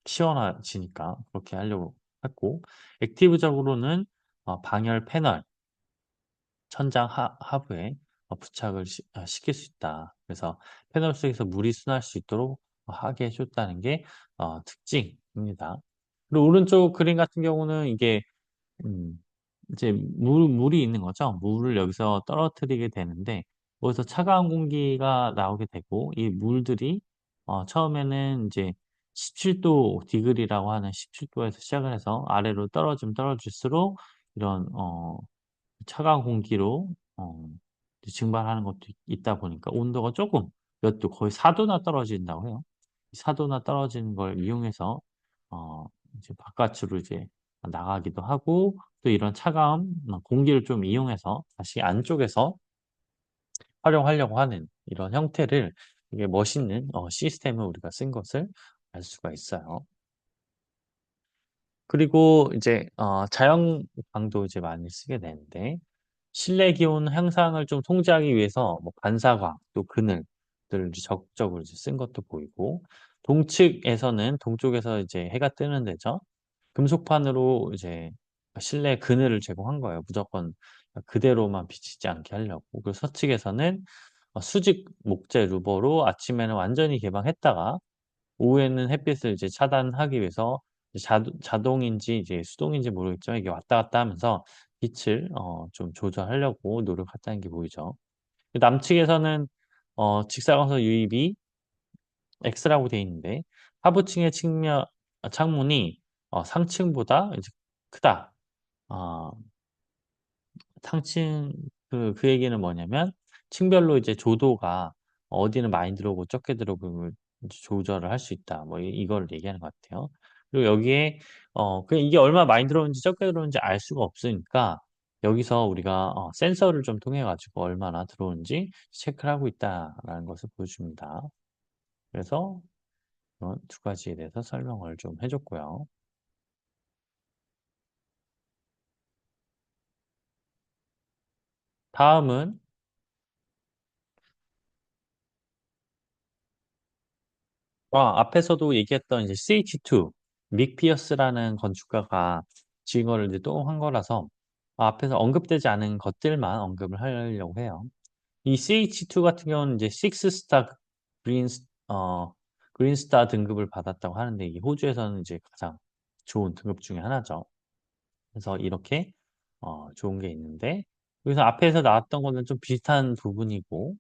시원해지니까 그렇게 하려고 했고, 액티브적으로는 방열 패널 천장 하부에 부착을 시킬 수 있다. 그래서 패널 속에서 물이 순환할 수 있도록 하게 해 줬다는 게 특징입니다. 그리고 오른쪽 그림 같은 경우는 이게 음 이제 물이 있는 거죠. 물을 여기서 떨어뜨리게 되는데 거기서 차가운 공기가 나오게 되고, 이 물들이 처음에는 이제 17도 디그리라고 하는 17도 도에서 시작을 해서 아래로 떨어지면 떨어질수록 이런 차가운 공기로 이제 증발하는 것도 있다 보니까 온도가 조금 몇 도, 거의 4 도나 떨어진다고 해요. 4 도나 떨어지는 걸 이용해서 어 이제 바깥으로 이제 나가기도 하고, 또 이런 차가운 공기를 좀 이용해서 다시 안쪽에서 활용하려고 하는 이런 형태를, 이게 멋있는 시스템을 우리가 쓴 것을 알 수가 있어요. 그리고 이제 자연광도 이제 많이 쓰게 되는데, 실내 기온 향상을 좀 통제하기 위해서 뭐 반사광 또 그늘들을 이제 적극적으로 이제 쓴 것도 보이고, 동측에서는 동쪽에서 이제 해가 뜨는 데죠. 금속판으로 이제 실내 그늘을 제공한 거예요. 무조건 그대로만 비치지 않게 하려고. 그리고 서측에서는 수직 목재 루버로 아침에는 완전히 개방했다가 오후에는 햇빛을 이제 차단하기 위해서 이제 자동인지 이제 수동인지 모르겠지만 이게 왔다 갔다 하면서 빛을 좀 조절하려고 노력했다는 게 보이죠. 남측에서는 직사광선 유입이 X라고 되어 있는데, 하부층의 측면 창문이 상층보다 이제 크다. 어 상층, 그 얘기는 뭐냐면 층별로 이제 조도가 어디는 많이 들어오고 적게 들어오고 이제 조절을 할 수 있다. 뭐 이거를 얘기하는 것 같아요. 그리고 여기에 그냥 이게 얼마나 많이 들어오는지 적게 들어오는지 알 수가 없으니까 여기서 우리가 센서를 좀 통해 가지고 얼마나 들어오는지 체크를 하고 있다라는 것을 보여줍니다. 그래서 이런 두 가지에 대해서 설명을 좀 해 줬고요. 다음은 앞에서도 얘기했던 이제 CH2 믹 피어스라는 건축가가 지은 거를 이제 또 한 거라서 앞에서 언급되지 않은 것들만 언급을 하려고 해요. 이 CH2 같은 경우는 이제 6 스타 그린 그린 스타 등급을 받았다고 하는데, 이게 호주에서는 이제 가장 좋은 등급 중에 하나죠. 그래서 이렇게 좋은 게 있는데, 여기서 앞에서 나왔던 거는 좀 비슷한 부분이고,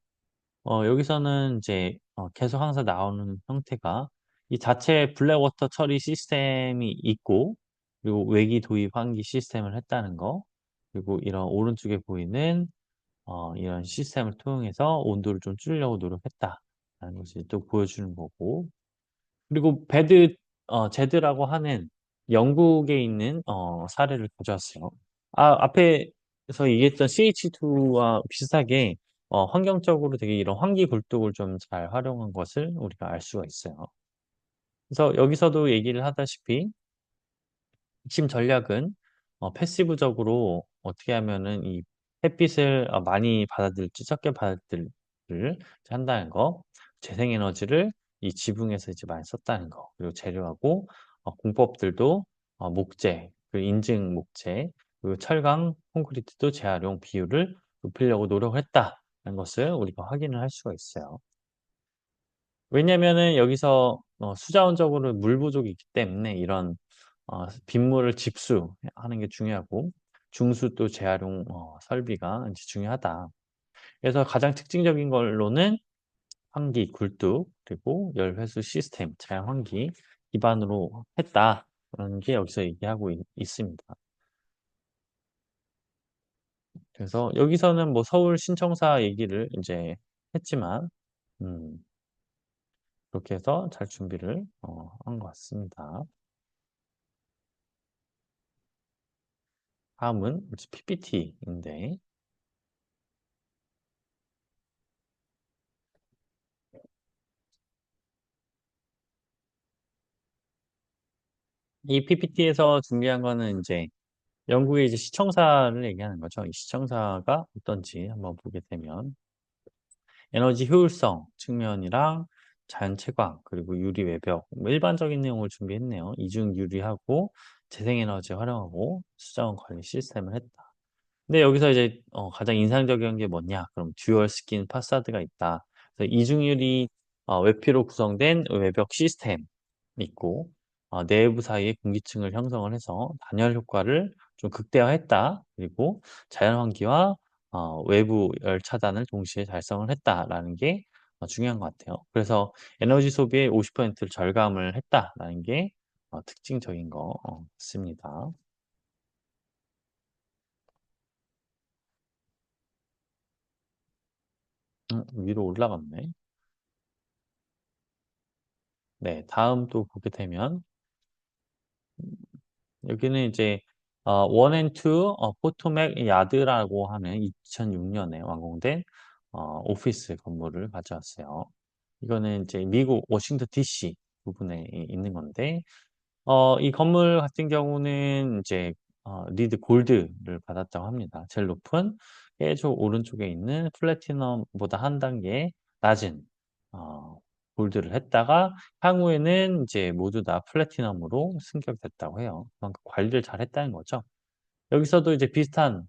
여기서는 이제 계속 항상 나오는 형태가 이 자체 블랙워터 처리 시스템이 있고, 그리고 외기 도입 환기 시스템을 했다는 거, 그리고 이런 오른쪽에 보이는 이런 시스템을 통해서 온도를 좀 줄이려고 노력했다라는 것을 또 보여주는 거고, 그리고 제드라고 하는 영국에 있는 사례를 가져왔어요. 앞에서 얘기했던 CH2와 비슷하게 환경적으로 되게 이런 환기 굴뚝을 좀 잘 활용한 것을 우리가 알 수가 있어요. 그래서 여기서도 얘기를 하다시피 핵심 전략은 패시브적으로 어떻게 하면은 이 햇빛을 많이 받아들일지 적게 받아들일지를 한다는 거, 재생에너지를 이 지붕에서 이제 많이 썼다는 거, 그리고 재료하고 공법들도 목재 그 인증 목재, 그리고 철강, 콘크리트도 재활용 비율을 높이려고 노력을 했다는 것을 우리가 확인을 할 수가 있어요. 왜냐면은 여기서 수자원적으로 물 부족이 있기 때문에 이런 빗물을 집수하는 게 중요하고 중수 또 재활용 설비가 이제 중요하다. 그래서 가장 특징적인 걸로는 환기, 굴뚝, 그리고 열회수 시스템, 자연환기 기반으로 했다라는 게 여기서 얘기하고 있습니다. 그래서 여기서는 뭐 서울 신청사 얘기를 이제 했지만, 음, 그렇게 해서 잘 준비를 한 것 같습니다. 다음은 PPT인데, 이 PPT에서 준비한 거는 이제 영국의 이제 시청사를 얘기하는 거죠. 이 시청사가 어떤지 한번 보게 되면, 에너지 효율성 측면이랑 자연 채광, 그리고 유리 외벽, 뭐 일반적인 내용을 준비했네요. 이중 유리하고 재생에너지 활용하고 수자원 관리 시스템을 했다. 근데 여기서 이제 가장 인상적인 게 뭐냐? 그럼 듀얼 스킨 파사드가 있다. 그래서 이중유리 외피로 구성된 외벽 시스템이 있고 내부 사이에 공기층을 형성을 해서 단열 효과를 좀 극대화했다. 그리고 자연환기와 외부 열 차단을 동시에 달성을 했다라는 게 중요한 것 같아요. 그래서 에너지 소비의 50%를 절감을 했다라는 게 특징적인 것 같습니다. 위로 올라갔네. 네, 다음 또 보게 되면 여기는 이제 원앤투 포토맥 야드라고 하는 2006년에 완공된 오피스 건물을 가져왔어요. 이거는 이제 미국 워싱턴 DC 부분에 있는 건데 이 건물 같은 경우는 이제 리드 골드를 받았다고 합니다. 제일 높은 계속 오른쪽에 있는 플래티넘보다 한 단계 낮은 어, 골드를 했다가 향후에는 이제 모두 다 플래티넘으로 승격됐다고 해요. 그만큼 관리를 잘 했다는 거죠. 여기서도 이제 비슷한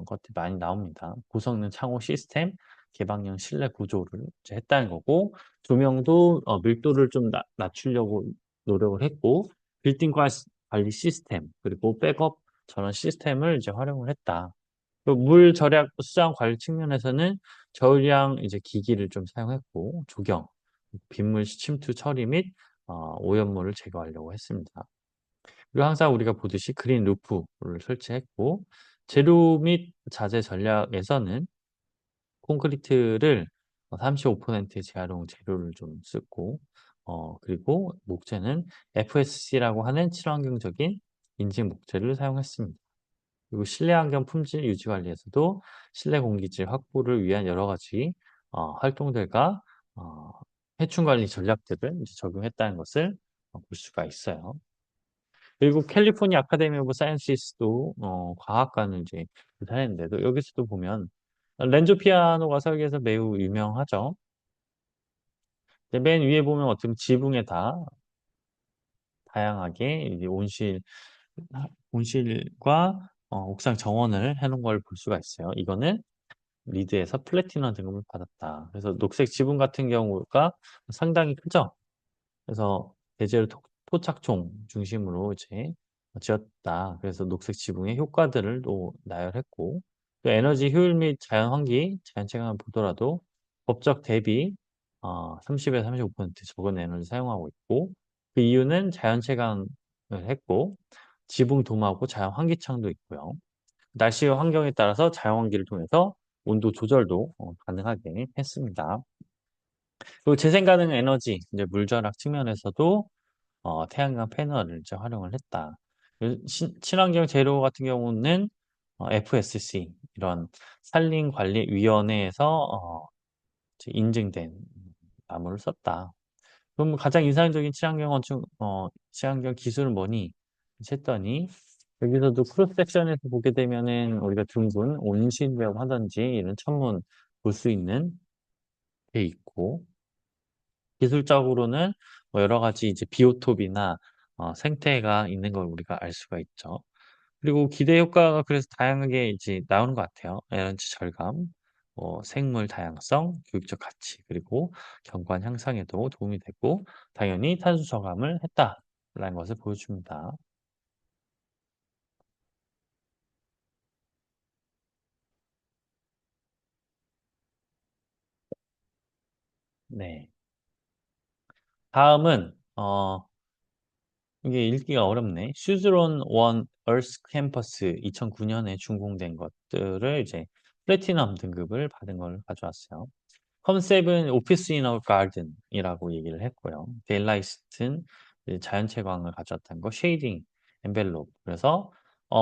것들이 많이 나옵니다. 고성능 창호 시스템, 개방형 실내 구조를 이제 했다는 거고 조명도 밀도를 좀 낮추려고 노력을 했고 빌딩 관리 시스템 그리고 백업 전원 시스템을 이제 활용을 했다. 그리고 물 절약 수장 관리 측면에서는 저울량 이제 기기를 좀 사용했고 조경, 빗물 침투 처리 및 오염물을 제거하려고 했습니다. 그리고 항상 우리가 보듯이 그린 루프를 설치했고 재료 및 자재 전략에서는 콘크리트를 35% 재활용 재료를 좀 쓰고 그리고 목재는 FSC라고 하는 친환경적인 인증 목재를 사용했습니다. 그리고 실내 환경 품질 유지 관리에서도 실내 공기질 확보를 위한 여러 가지 활동들과 어, 해충 관리 전략들을 이제 적용했다는 것을 볼 수가 있어요. 그리고 캘리포니아 아카데미 오브 사이언시스도 과학관을 이제 조사했는데도 여기서도 보면 렌조 피아노가 설계해서 매우 유명하죠. 근데 맨 위에 보면 어떻게 지붕에 다 다양하게 이제 온실과 옥상 정원을 해놓은 걸 볼 수가 있어요. 이거는 리드에서 플래티넘 등급을 받았다. 그래서 녹색 지붕 같은 경우가 상당히 크죠. 그래서 대재로 토착총 중심으로 이제 지었다. 그래서 녹색 지붕의 효과들을 또 나열했고 또 에너지 효율 및 자연 환기, 자연 채광을 보더라도 법적 대비 30에서 35% 적은 에너지 사용하고 있고 그 이유는 자연 채광을 했고 지붕 도마하고 자연 환기창도 있고요. 날씨 환경에 따라서 자연 환기를 통해서 온도 조절도 가능하게 했습니다. 그리고 재생 가능 에너지, 이제 물 절약 측면에서도 태양광 패널을 이제 활용을 했다. 친환경 재료 같은 경우는 FSC 이런 산림관리위원회에서 이제 인증된 나무를 썼다. 그럼 가장 인상적인 친환경 건축, 친환경 기술은 뭐니? 했더니 여기서도 크로스 섹션에서 보게 되면은 우리가 둥근 온실벽 하든지 이런 천문 볼 수 있는 게 있고 기술적으로는 뭐 여러 가지 이제 비오톱이나 생태가 있는 걸 우리가 알 수가 있죠. 그리고 기대 효과가 그래서 다양하게 이제 나오는 것 같아요. 에너지 절감, 생물 다양성, 교육적 가치, 그리고 경관 향상에도 도움이 되고, 당연히 탄소 저감을 했다라는 것을 보여줍니다. 네. 다음은, 이게 읽기가 어렵네. 슈즈론 원 얼스 캠퍼스 2009년에 준공된 것들을 이제 플래티넘 등급을 받은 걸 가져왔어요. 컨셉은 오피스 이너 가든이라고 얘기를 했고요. 데일라이트는 이제 자연채광을 가져왔다는 거, 쉐이딩, 엔벨롭. 그래서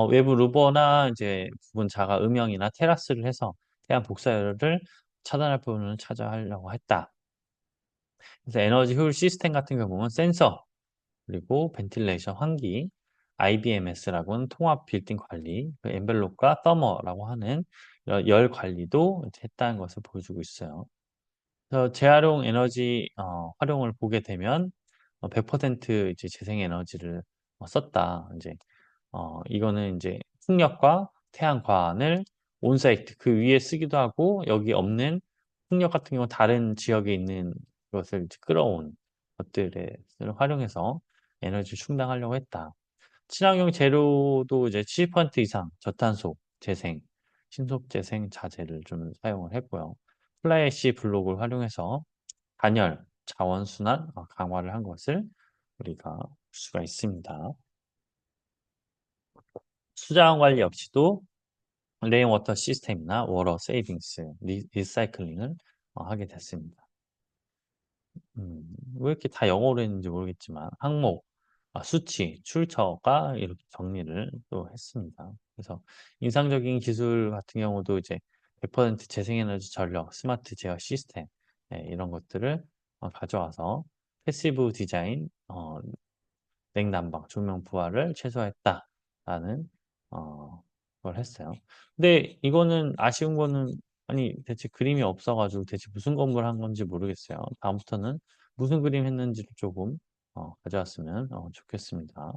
외부 루버나 이제 부분 자가 음영이나 테라스를 해서 태양 복사열을 차단할 부분을 찾아하려고 했다. 그래서 에너지 효율 시스템 같은 경우 보면 센서, 그리고 벤틸레이션 환기, IBMS라고는 통합 빌딩 관리, 그 엔벨롭과 서머라고 하는 열 관리도 했다는 것을 보여주고 있어요. 그래서 재활용 에너지 활용을 보게 되면 100% 이제 재생 에너지를 썼다. 이제 이거는 이제 풍력과 태양광을 온사이트 그 위에 쓰기도 하고 여기 없는 풍력 같은 경우 다른 지역에 있는 것을 이제 끌어온 것들을 활용해서 에너지를 충당하려고 했다. 친환경 재료도 이제 70% 이상 저탄소 재생, 신속 재생 자재를 좀 사용을 했고요. 플라이애쉬 블록을 활용해서 단열, 자원순환 강화를 한 것을 우리가 볼 수가 있습니다. 수자원 관리 역시도 레인워터 시스템이나 워터 세이빙스, 리사이클링을 하게 됐습니다. 왜 이렇게 다 영어로 했는지 모르겠지만 항목, 수치, 출처가 이렇게 정리를 또 했습니다. 그래서 인상적인 기술 같은 경우도 이제 100% 재생에너지 전력, 스마트 제어 시스템 이런 것들을 가져와서 패시브 디자인, 냉난방, 조명 부하를 최소화했다라는 걸 했어요. 근데 이거는 아쉬운 거는 아니 대체 그림이 없어가지고 대체 무슨 건물 한 건지 모르겠어요. 다음부터는 무슨 그림 했는지를 조금 가져왔으면 좋겠습니다.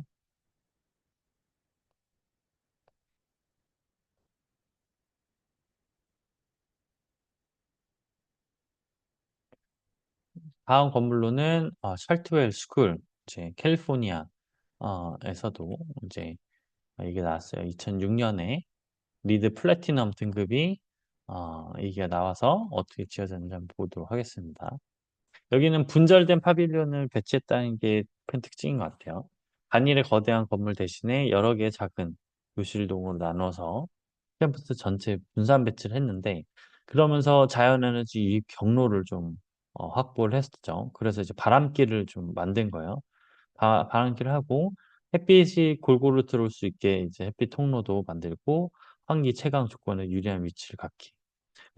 다음 건물로는 찰트웰 스쿨, 이제 캘리포니아 에서도 이제 이게 나왔어요. 2006년에 리드 플래티넘 등급이 이게 나와서 어떻게 지어졌는지 한번 보도록 하겠습니다. 여기는 분절된 파빌리온을 배치했다는 게 큰 특징인 것 같아요. 단일의 거대한 건물 대신에 여러 개의 작은 교실동으로 나눠서 캠퍼스 전체 분산 배치를 했는데 그러면서 자연에너지 유입 경로를 좀 확보를 했었죠. 그래서 이제 바람길을 좀 만든 거예요. 바람길을 하고 햇빛이 골고루 들어올 수 있게 이제 햇빛 통로도 만들고 환기 채광 조건에 유리한 위치를 갖기.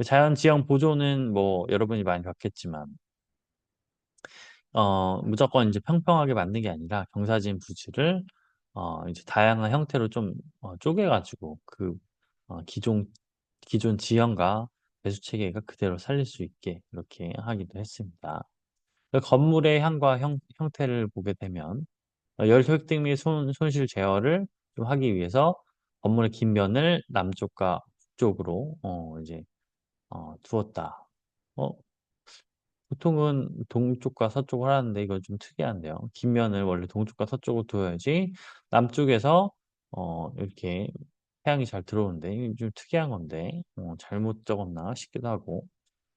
자연 지형 보존은 뭐 여러분이 많이 겪겠지만 무조건 이제 평평하게 만든 게 아니라 경사진 부지를 이제 다양한 형태로 좀 쪼개 가지고 그 기존 지형과 배수 체계가 그대로 살릴 수 있게 이렇게 하기도 했습니다. 그 건물의 향과 형태를 보게 되면 열 효율등 및 손실 제어를 좀 하기 위해서 건물의 긴 면을 남쪽과 북쪽으로 이제 두었다. 어 보통은 동쪽과 서쪽을 하는데 이건 좀 특이한데요. 긴 면을 원래 동쪽과 서쪽으로 두어야지 남쪽에서 이렇게 태양이 잘 들어오는데 이게 좀 특이한 건데 잘못 적었나 싶기도 하고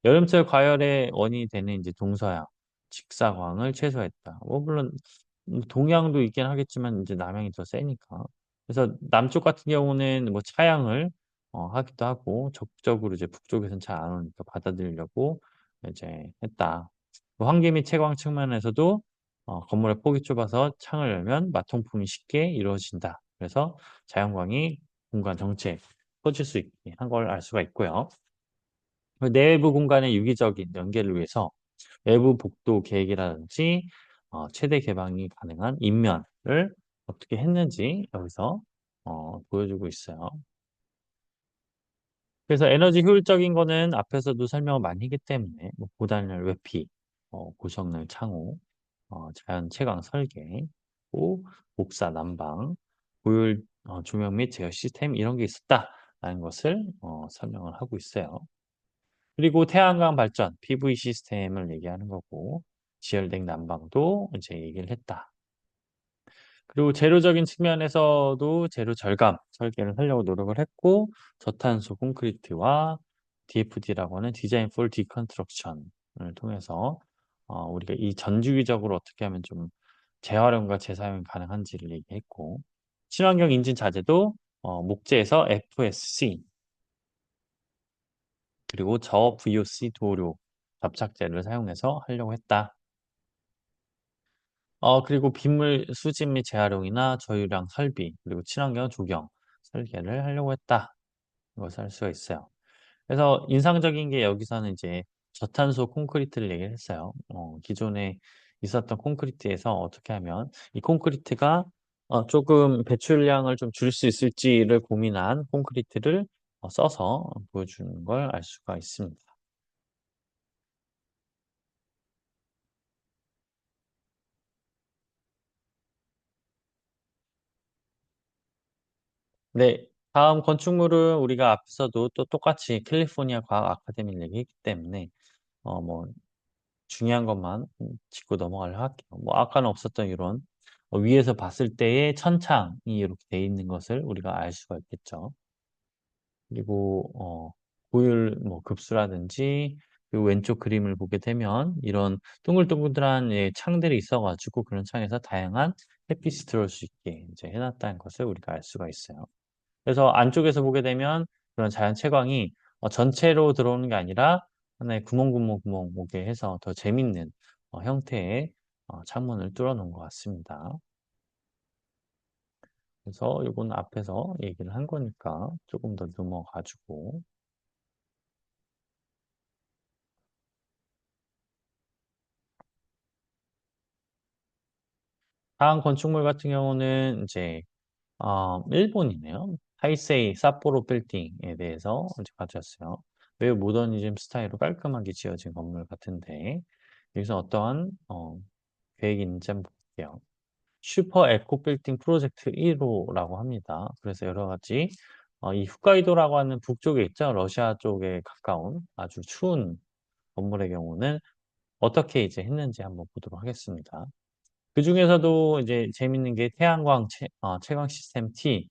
여름철 과열의 원인이 되는 이제 동서양, 직사광을 최소화했다. 뭐 물론 동양도 있긴 하겠지만 이제 남양이 더 세니까. 그래서 남쪽 같은 경우는 뭐 차양을 하기도 하고 적극적으로 이제 북쪽에서는 잘 안 오니까 받아들이려고 이제 했다. 뭐 환기 및 채광 측면에서도 건물의 폭이 좁아서 창을 열면 맞통풍이 쉽게 이루어진다. 그래서 자연광이 공간 전체에 퍼질 수 있게 한 걸 알 수가 있고요. 그 내부 공간의 유기적인 연계를 위해서 외부 복도 계획이라든지 최대 개방이 가능한 인면을 어떻게 했는지 여기서 보여주고 있어요. 그래서 에너지 효율적인 거는 앞에서도 설명을 많이 했기 때문에 뭐 고단열 외피, 고성능 창호, 자연 채광 설계, 또 복사 난방, 고율 조명 및 제어 시스템 이런 게 있었다라는 것을 설명을 하고 있어요. 그리고 태양광 발전 PV 시스템을 얘기하는 거고 지열등 난방도 이제 얘기를 했다. 그리고 재료적인 측면에서도 재료 절감 설계를 하려고 노력을 했고 저탄소 콘크리트와 DFD라고 하는 디자인 폴 디컨스트럭션을 통해서 우리가 이 전주기적으로 어떻게 하면 좀 재활용과 재사용이 가능한지를 얘기했고 친환경 인증 자재도 목재에서 FSC 그리고 저 VOC 도료 접착제를 사용해서 하려고 했다. 그리고 빗물 수집 및 재활용이나 저유량 설비, 그리고 친환경 조경 설계를 하려고 했다. 이것을 알 수가 있어요. 그래서 인상적인 게 여기서는 이제 저탄소 콘크리트를 얘기를 했어요. 기존에 있었던 콘크리트에서 어떻게 하면 이 콘크리트가 조금 배출량을 좀 줄일 수 있을지를 고민한 콘크리트를 써서 보여주는 걸 알 수가 있습니다. 네. 다음 건축물은 우리가 앞서도 또 똑같이 캘리포니아 과학 아카데미를 얘기했기 때문에 뭐 중요한 것만 짚고 넘어가려 할게요. 뭐 아까는 없었던 이런 위에서 봤을 때의 천창이 이렇게 돼 있는 것을 우리가 알 수가 있겠죠. 그리고 고율 뭐 급수라든지 그리고 왼쪽 그림을 보게 되면 이런 동글동글한 예 창들이 있어 가지고 그런 창에서 다양한 햇빛이 들어올 수 있게 이제 해 놨다는 것을 우리가 알 수가 있어요. 그래서 안쪽에서 보게 되면 그런 자연 채광이 전체로 들어오는 게 아니라 하나의 구멍구멍구멍 오게 해서 더 재밌는 형태의 창문을 뚫어 놓은 것 같습니다. 그래서 요거는 앞에서 얘기를 한 거니까 조금 더 넘어가 가지고 다음 건축물 같은 경우는 이제 일본이네요. 타이세이 삿포로 빌딩에 대해서 이제 가져왔어요. 매우 모더니즘 스타일로 깔끔하게 지어진 건물 같은데 여기서 어떠한 계획이 있는지 한번 볼게요. 슈퍼 에코 빌딩 프로젝트 1호라고 합니다. 그래서 여러 가지 이 홋카이도라고 하는 북쪽에 있죠. 러시아 쪽에 가까운 아주 추운 건물의 경우는 어떻게 이제 했는지 한번 보도록 하겠습니다. 그중에서도 이제 재밌는 게 태양광 채광 시스템 T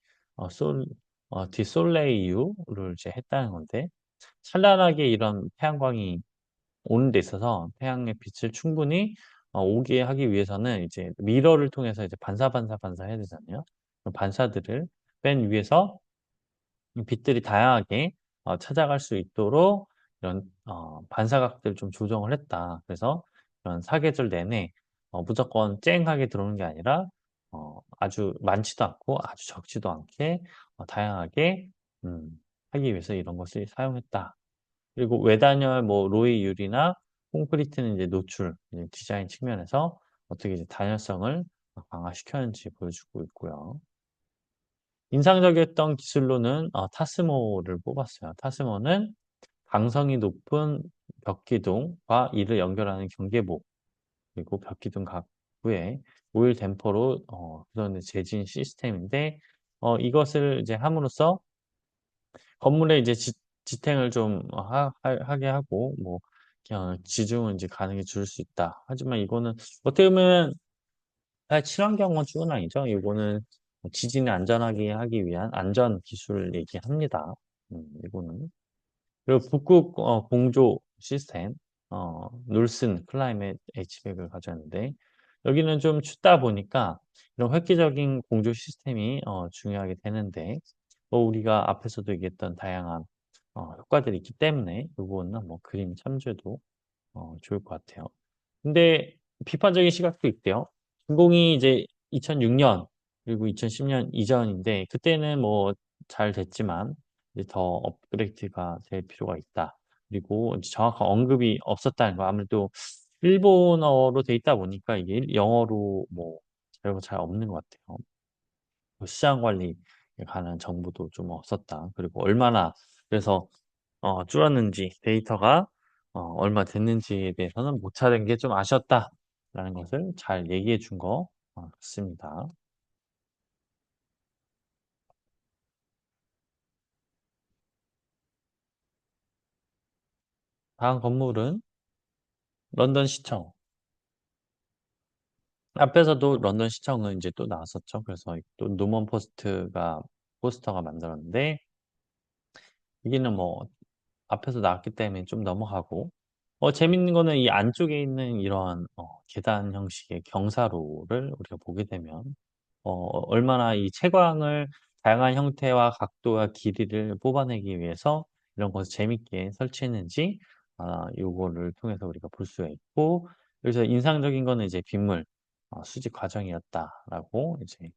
솔 디솔레이유를 이제 했다는 건데 찬란하게 이런 태양광이 오는 데 있어서 태양의 빛을 충분히 오게 하기 위해서는 이제 미러를 통해서 이제 반사해야 되잖아요. 그 반사들을 맨 위에서 빛들이 다양하게 찾아갈 수 있도록 이런 반사각들을 좀 조정을 했다. 그래서 이런 사계절 내내 무조건 쨍하게 들어오는 게 아니라 아주 많지도 않고 아주 적지도 않게 다양하게 음 하기 위해서 이런 것을 사용했다. 그리고 외단열 뭐 로이 유리나 콘크리트는 이제 노출 이제 디자인 측면에서 어떻게 이제 단열성을 강화시켰는지 보여주고 있고요. 인상적이었던 기술로는 타스모를 뽑았어요. 타스모는 강성이 높은 벽기둥과 이를 연결하는 경계부 그리고 벽기둥 각부에 오일 댐퍼로 구성된 재진 시스템인데 이것을 이제 함으로써 건물에 이제 지탱을 좀 하게 하고 뭐 그냥 지중은 이제 가능해 줄 수 있다. 하지만 이거는 어떻게 보면 친환경 건축은 아니죠. 이거는 지진을 안전하게 하기 위한 안전 기술을 얘기합니다. 이거는. 그리고 북극 공조 시스템 놀슨 클라이밋 H백을 가져왔는데 여기는 좀 춥다 보니까 이런 획기적인 공조 시스템이 중요하게 되는데 우리가 앞에서도 얘기했던 다양한 효과들이 있기 때문에 요거는 뭐 그림 참조도 좋을 것 같아요. 근데 비판적인 시각도 있대요. 준공이 이제 2006년 그리고 2010년 이전인데 그때는 뭐 잘 됐지만 이제 더 업그레이드가 될 필요가 있다. 그리고 이제 정확한 언급이 없었다는 거. 아무래도 일본어로 돼 있다 보니까 이게 영어로 뭐 자료가 잘 없는 것 같아요. 뭐 시장 관리에 관한 정보도 좀 없었다. 그리고 얼마나 그래서 줄었는지 데이터가 얼마 됐는지에 대해서는 못 찾은 게 좀 아쉬웠다라는 것을 잘 얘기해 준 것 같습니다. 다음 건물은 런던 시청. 앞에서도 런던 시청은 이제 또 나왔었죠. 그래서 또 노먼 포스트가 포스터가 만들었는데 여기는 뭐 앞에서 나왔기 때문에 좀 넘어가고 재밌는 거는 이 안쪽에 있는 이런 계단 형식의 경사로를 우리가 보게 되면 얼마나 이 채광을 다양한 형태와 각도와 길이를 뽑아내기 위해서 이런 것을 재밌게 설치했는지 요거를 통해서 우리가 볼 수가 있고 여기서 인상적인 거는 이제 빗물 수집 과정이었다라고 이제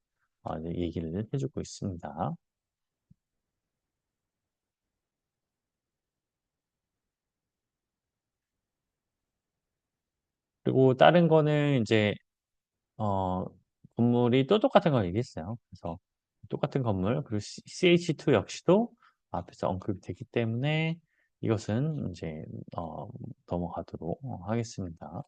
얘기를 해 주고 있습니다. 그리고 다른 거는 이제 어 건물이 또 똑같은 걸 얘기했어요. 그래서 똑같은 건물 그리고 CH2 역시도 앞에서 언급이 됐기 때문에 이것은 이제 넘어가도록 하겠습니다.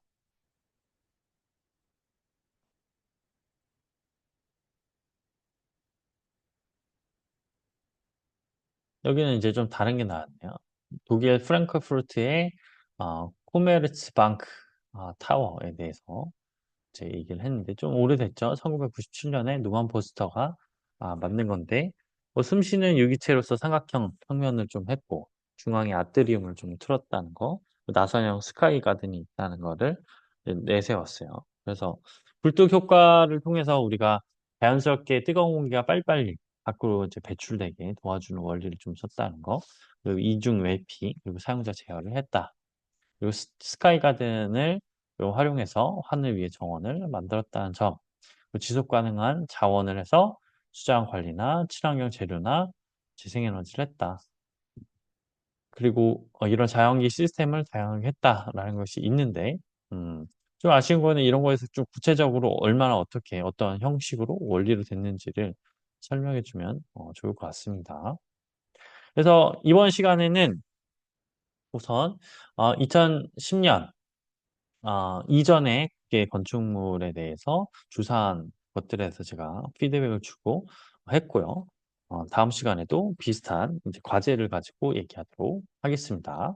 여기는 이제 좀 다른 게 나왔네요. 독일 프랑크푸르트의 코메르츠방크 타워에 대해서 제 얘기를 했는데 좀 오래됐죠. 1997 년에 노만 포스터가 만든 건데 숨쉬는 유기체로서 삼각형 평면을 좀 했고 중앙에 아트리움을 좀 틀었다는 거, 나선형 스카이 가든이 있다는 거를 이제 내세웠어요. 그래서 불뚝 효과를 통해서 우리가 자연스럽게 뜨거운 공기가 빨리빨리 밖으로 이제 배출되게 도와주는 원리를 좀 썼다는 거, 그리고 이중 외피, 그리고 사용자 제어를 했다. 그리고 스카이 가든을 활용해서 하늘 위의 정원을 만들었다는 점, 그리고 지속 가능한 자원을 해서 수자원 관리나 친환경 재료나 재생에너지를 했다. 그리고 이런 자연기 시스템을 다양하게 했다라는 것이 있는데 좀 아쉬운 거는 이런 거에서 좀 구체적으로 얼마나 어떻게 어떤 형식으로 원리로 됐는지를 설명해 주면 좋을 것 같습니다. 그래서 이번 시간에는 우선 2010년 이전의 게 건축물에 대해서 주사한 것들에 대해서 제가 피드백을 주고 했고요. 다음 시간에도 비슷한 이제 과제를 가지고 얘기하도록 하겠습니다.